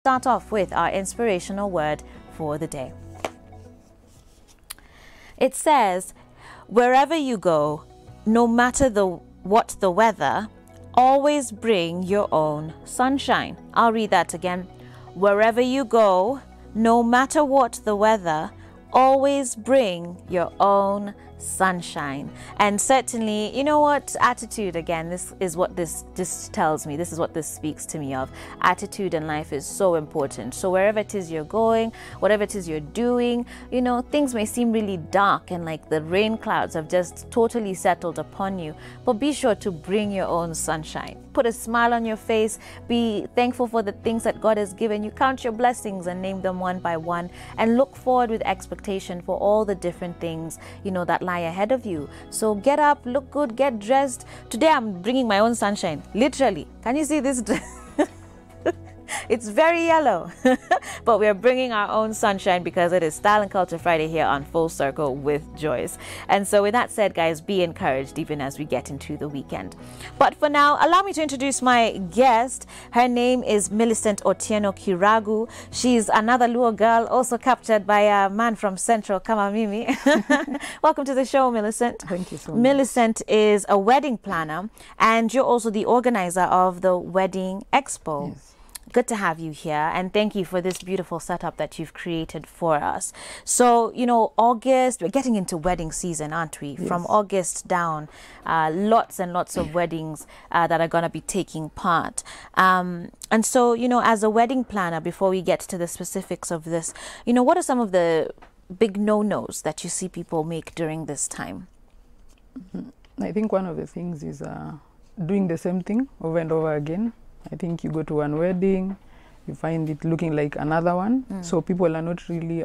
start off with our inspirational word for the day. It says, wherever you go, no matter what the weather, always bring your own sunshine. I'll read that again. Wherever you go, no matter what the weather, always bring your own sunshine. And certainly, you know what, attitude, again, this is what this tells me, this is what this speaks to me of. Attitude in life is so important. So wherever it is you're going, whatever it is you're doing, you know, things may seem really dark and like the rain clouds have just totally settled upon you, but be sure to bring your own sunshine. Put a smile on your face, be thankful for the things that God has given you, count your blessings and name them one by one, and look forward with expectation for all the different things, you know, that lie ahead of you. So get up, look good, get dressed. Today I'm bringing my own sunshine, literally. Can you see this? It's very yellow, but we're bringing our own sunshine because it is Style and Culture Friday here on Full Circle with Joyce. And so with that said, guys, be encouraged even as we get into the weekend. But for now, allow me to introduce my guest. Her name is Millicent Otieno Kiragu. She's another Luo girl, also captured by a man from Central, Kama Mimi. Welcome to the show, Millicent. Thank you so much. Millicent is a wedding planner, and you're also the organizer of the Wedding Expo. Yes. Good to have you here, and thank you for this beautiful setup that you've created for us. So, you know, August, we're getting into wedding season, aren't we? Yes. From August down, lots and lots of weddings that are going to be taking part. And so, you know, as a wedding planner, before we get to the specifics of this, you know, what are some of the big no-nos that you see people make during this time? I think one of the things is doing the same thing over and over again. I think you go to one wedding, you find it looking like another one. So people are not really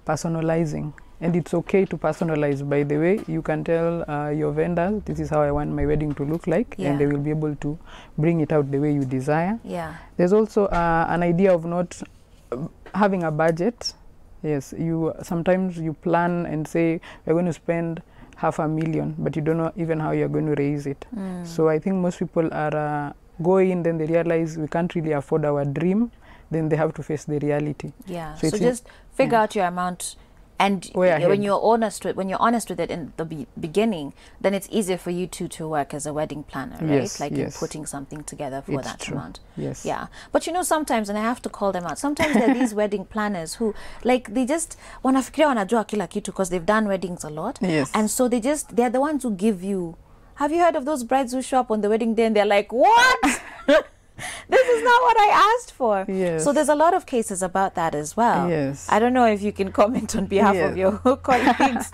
personalizing. And it's okay to personalize, by the way. You can tell your vendors, this is how I want my wedding to look like, and they will be able to bring it out the way you desire. Yeah. There's also an idea of not having a budget. Yes, sometimes you plan and say, we're going to spend $500,000, but you don't know even how you're going to raise it. So I think most people are go in, then they realize we can't really afford our dream, then they have to face the reality. Yeah. So just figure out your amount, and when you're honest with it in the beginning, then it's easier for you to work as a wedding planner, right? Yes, like you're putting something together for that amount. Yes. Yeah. But you know, sometimes, and I have to call them out, sometimes there are these wedding planners who, like, they just wanafikiria wanajua kila kitu because they've done weddings a lot. Yes. And so they're the ones who give you. Have you heard of those brides who show up on the wedding day and they're like, what? This is not what I asked for. Yes. So there's a lot of cases about that as well. Yes. I don't know if you can comment on behalf of your colleagues.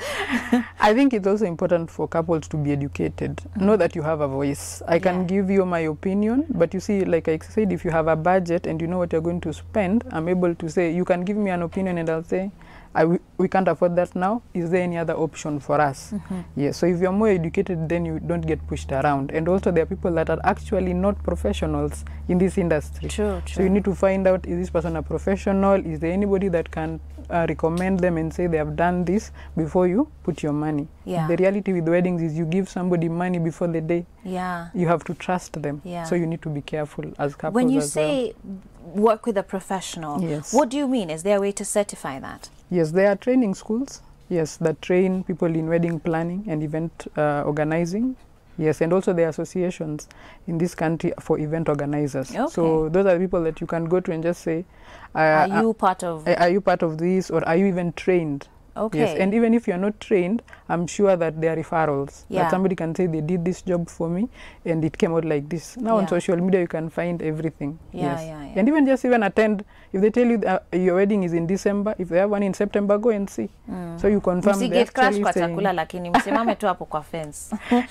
I think it's also important for couples to be educated. Know that you have a voice. I can give you my opinion, but you see, like I said, if you have a budget and you know what you're going to spend, I'm able to say, you can give me an opinion and I'll say, we can't afford that now. Is there any other option for us? Yes. So if you're more educated, then you don't get pushed around. And also there are people that are actually not professionals in this industry. True. So you need to find out, is this person a professional? Is there anybody that can recommend them and say they have done this before you put your money? Yeah. The reality with weddings is you give somebody money before the day. Yeah. You have to trust them. Yeah. So you need to be careful as couples. When you say work with a professional, what do you mean? Is there a way to certify that? Yes, there are training schools, that train people in wedding planning and event organizing. Yes, and also there are associations in this country for event organizers. Okay. So those are people that you can go to and just say, are you part of this, or are you even trained? Okay. Yes, and even if you're not trained, I'm sure that there are referrals. That somebody can say they did this job for me and it came out like this. Now on social media you can find everything. And even attend. If they tell you that your wedding is in December, if they have one in September, go and see. So you confirm they're actually saying.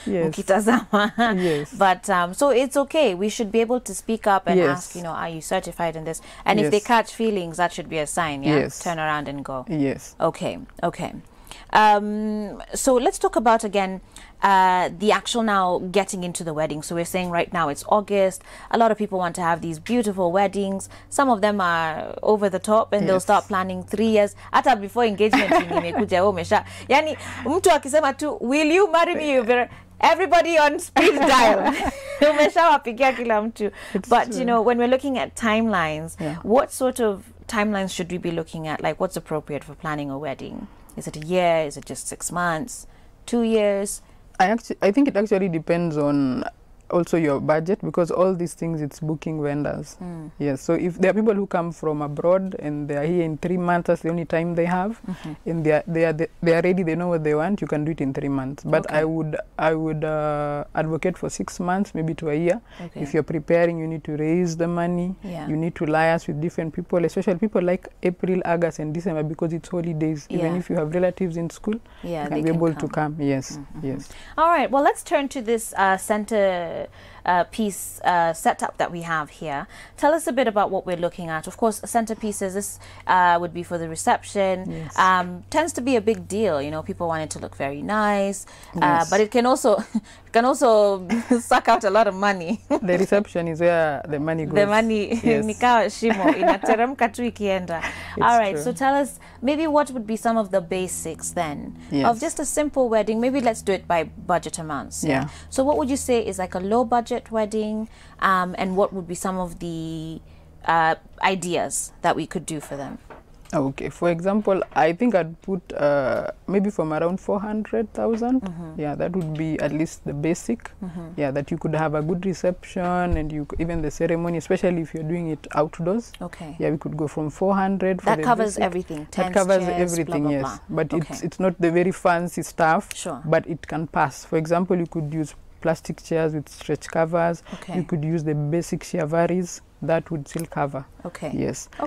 Yes. But so it's okay. We should be able to speak up and ask, you know, are you certified in this? And if they catch feelings, that should be a sign. Turn around and go. Yes. Okay. So let's talk about again the actual now getting into the wedding. So we're saying right now it's August. A lot of people want to have these beautiful weddings. Some of them are over the top and they'll start planning 3 years. Hata before engagement imekuja umesha. Yani mtu akisema tu, will you marry me? everybody on speed dial. Umeshawapigia kila mtu. But true. you know, when we're looking at timelines, what sort of timelines should we be looking at? Like, what's appropriate for planning a wedding? Is it a year? Is it just 6 months? 2 years? I think it actually depends on also your budget, because all these things, it's booking vendors. Yes, so if there are people who come from abroad and they are here in 3 months, that's the only time they have, and they are ready, they know what they want, you can do it in 3 months. But I would advocate for 6 months, maybe to a year. If you're preparing, you need to raise the money, you need to liaise with different people, especially people like April, August and December, because it's holidays. Even if you have relatives in school, you can be able to come. Yes. All right, well, let's turn to this center piece setup that we have here. Tell us a bit about what we're looking at. Of course, centerpieces, this would be for the reception. Tends to be a big deal, you know, people want it to look very nice, but it can also suck out a lot of money. The reception is where the money goes. The money nikawa shimo inateremka tu ikienda. All right, so tell us maybe what would be some of the basics then of just a simple wedding. Maybe let's do it by budget amounts. So what would you say is like a low budget wedding, and what would be some of the ideas that we could do for them? Okay, for example, I think I'd put maybe from around 400,000. That would be at least the basic. That you could have a good reception, and even the ceremony, especially if you're doing it outdoors. We could go from 400. That covers everything. That covers everything, blah, blah, blah. But it's not the very fancy stuff. But it can pass. For example, you could use plastic chairs with stretch covers. You could use the basic chiavaris. That would still cover.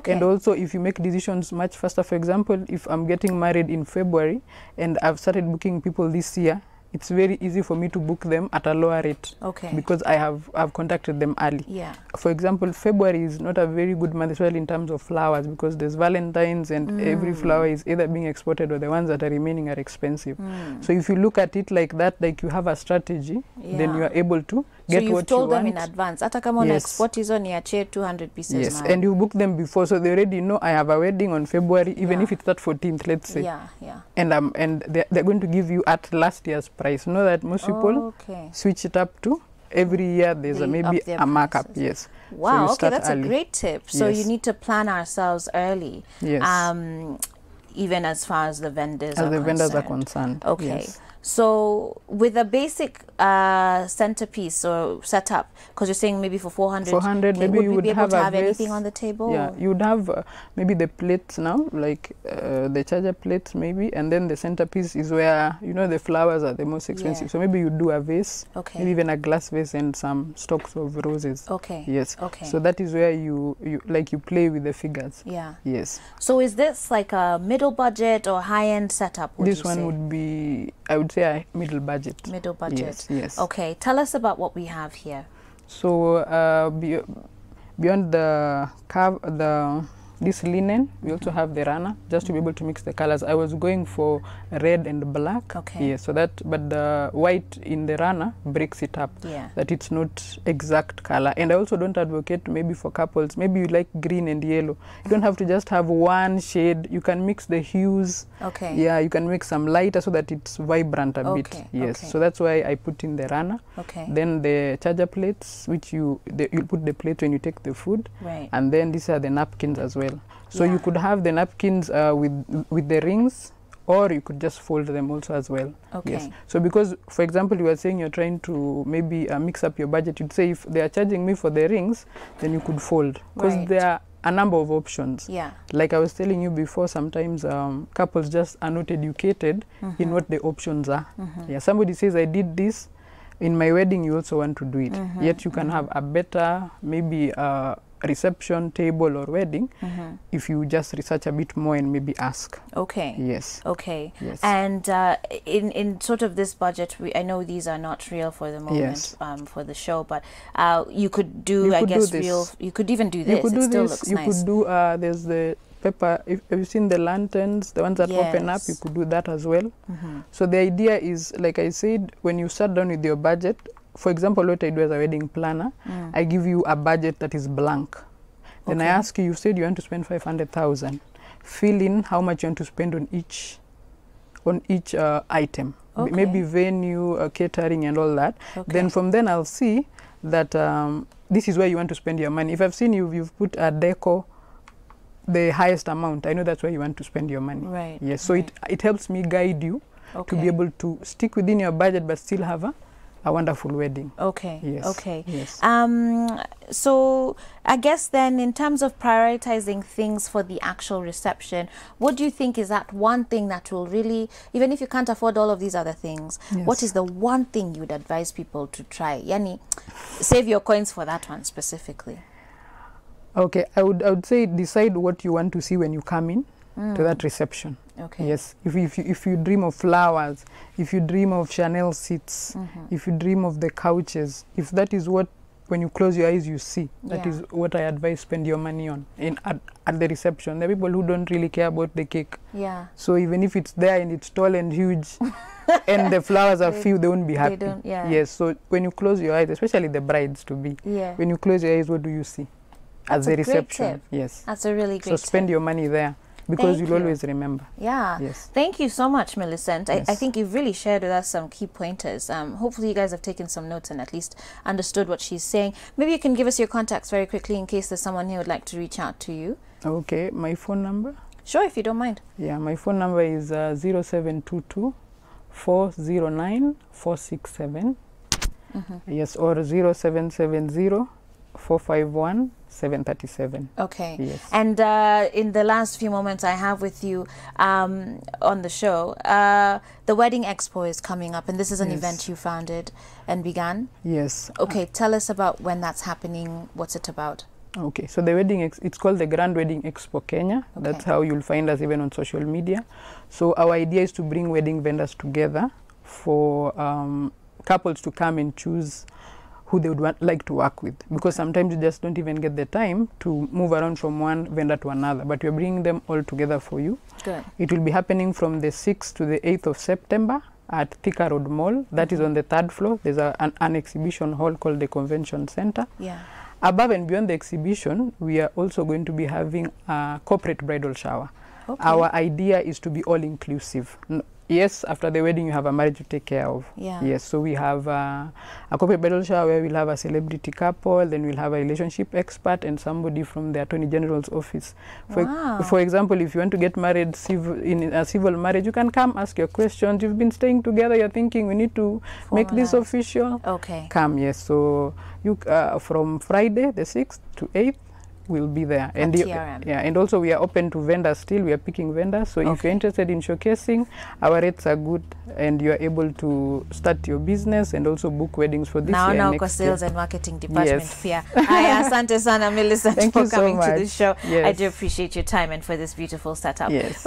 And also, if you make decisions much faster, for example, if I'm getting married in February and I've started booking people this year, it's very easy for me to book them at a lower rate because I've contacted them early. For example, February is not a very good month, especially in terms of flowers, because there's Valentine's and every flower is either being exported or the ones that are remaining are expensive. So if you look at it like that, like you have a strategy, then you are able to get what you want. So you've told them in advance. Ata kama una export hizo ni achie 200 pieces. And you book them before, so they already know I have a wedding on February, even if it's that 14th, let's say. And they're going to give you at last year's price. Know that most people switch it up to every year. There's maybe a markup. Wow. So that's early. A great tip. So you need to plan ourselves early. Even as far as the vendors are concerned. So with a basic centerpiece or setup, because you're saying maybe for 400, maybe you would be able to have vase, anything on the table? You would have maybe the plates now, like the charger plates maybe, and then the centerpiece is where, you know, the flowers are the most expensive. So maybe you do a vase, maybe even a glass vase and some stalks of roses. So that is where you play with the figures. So is this like a middle budget or high-end setup? This one would be, I would say, a middle budget. Middle budget. Okay, tell us about what we have here. So beyond this linen, we also have the runner, just to be able to mix the colors. I was going for red and black. So that, but the white in the runner breaks it up, that it's not exact color. And I also don't advocate maybe for couples, maybe you like green and yellow. You don't have to just have one shade. You can mix the hues. You can make some lighter so that it's vibrant a bit. So that's why I put in the runner. Then the charger plates, which you put the plate when you take the food. And then these are the napkins as well. So you could have the napkins with the rings, or you could just fold them also as well. So because, for example, you were saying you're trying to maybe mix up your budget, you'd say if they are charging me for the rings, then you could fold, because there are a number of options. Like I was telling you before, sometimes couples just are not educated in what the options are. Somebody says, I did this in my wedding, you also want to do it. Yet you can have a better, maybe reception, table or wedding if you just research a bit more and maybe ask. And in sort of this budget, I know these are not real for the moment, for the show, but you could do, I guess, real, you could even do this. It still looks nice. You could do, there's the paper, have you seen the lanterns, the ones that open up? You could do that as well. So the idea is, like I said, when you start down with your budget, for example, what I do as a wedding planner, I give you a budget that is blank. Then I ask you, you said you want to spend 500,000. Fill in how much you want to spend on each item. Okay. maybe venue, catering and all that. Okay. Then from then I'll see that this is where you want to spend your money. If I've seen you've put a deco the highest amount, I know that's where you want to spend your money. Right. Yes, so it helps me guide you Okay. to be able to stick within your budget but still have a wonderful wedding. Okay. Yes. Okay. Yes. So I guess then in terms of prioritizing things for the actual reception, what do you think is that one thing that will really, even if you can't afford all of these other things, what is the one thing you would advise people to try? Yani, save your coins for that one specifically. Okay, I would say decide what you want to see when you come in to that reception. Okay. Yes, if you dream of flowers, if you dream of Chanel seats, if you dream of the couches, if that is what, when you close your eyes you see, that is what I advise spend your money on at the reception. There are people who don't really care about the cake. Yeah. So even if it's there and it's tall and huge and the flowers are few, they won't be happy. They don't, yeah. Yes, so when you close your eyes, especially the brides to be, when you close your eyes, what do you see? At the reception. Yes. That's a really great So spend your money there. Because you'll always remember. Yeah. Yes. Thank you so much, Millicent. I think you've really shared with us some key pointers. Hopefully you guys have taken some notes and at least understood what she's saying. Maybe you can give us your contacts very quickly in case there's someone here who would like to reach out to you. Okay. My phone number? Sure, if you don't mind. Yeah, my phone number is 0722 409 467. Yes, or 0770 451 737. Okay. Yes. And in the last few moments I have with you on the show, the Wedding Expo is coming up, and this is an event you founded and began. Yes. Okay, tell us about when that's happening. What's it about? Okay, so the it's called the Grand Wedding Expo Kenya. Okay. That's how you'll find us even on social media. So our idea is to bring wedding vendors together for couples to come and choose who they would like to work with, because sometimes you just don't even get the time to move around from one vendor to another, but we're bringing them all together for you. Good. It will be happening from the 6th to the 8th of September at Thika Road Mall. That is on the 3rd floor. There's an exhibition hall called the Convention Center. Yeah. Above and beyond the exhibition, we are also going to be having a corporate bridal shower. Okay. Our idea is to be all-inclusive. Yes, after the wedding you have a marriage to take care of. Yeah. Yes, so we have a corporate bridal shower where we'll have a celebrity couple, then we'll have a relationship expert and somebody from the Attorney General's office. For example, if you want to get married in a civil marriage, you can come ask your questions. You've been staying together, you're thinking we need to make this official. Okay. Come, yes. So you from Friday the 6th to 8th, we'll be there. And and also we are open to vendors still. We are picking vendors. So if you're interested in showcasing, our rates are good and you are able to start your business and also book weddings for this year. Now sales and marketing department. Yes. Asante sana, Millicent, for coming to the show. Yes. I do appreciate your time and for this beautiful setup. Yes.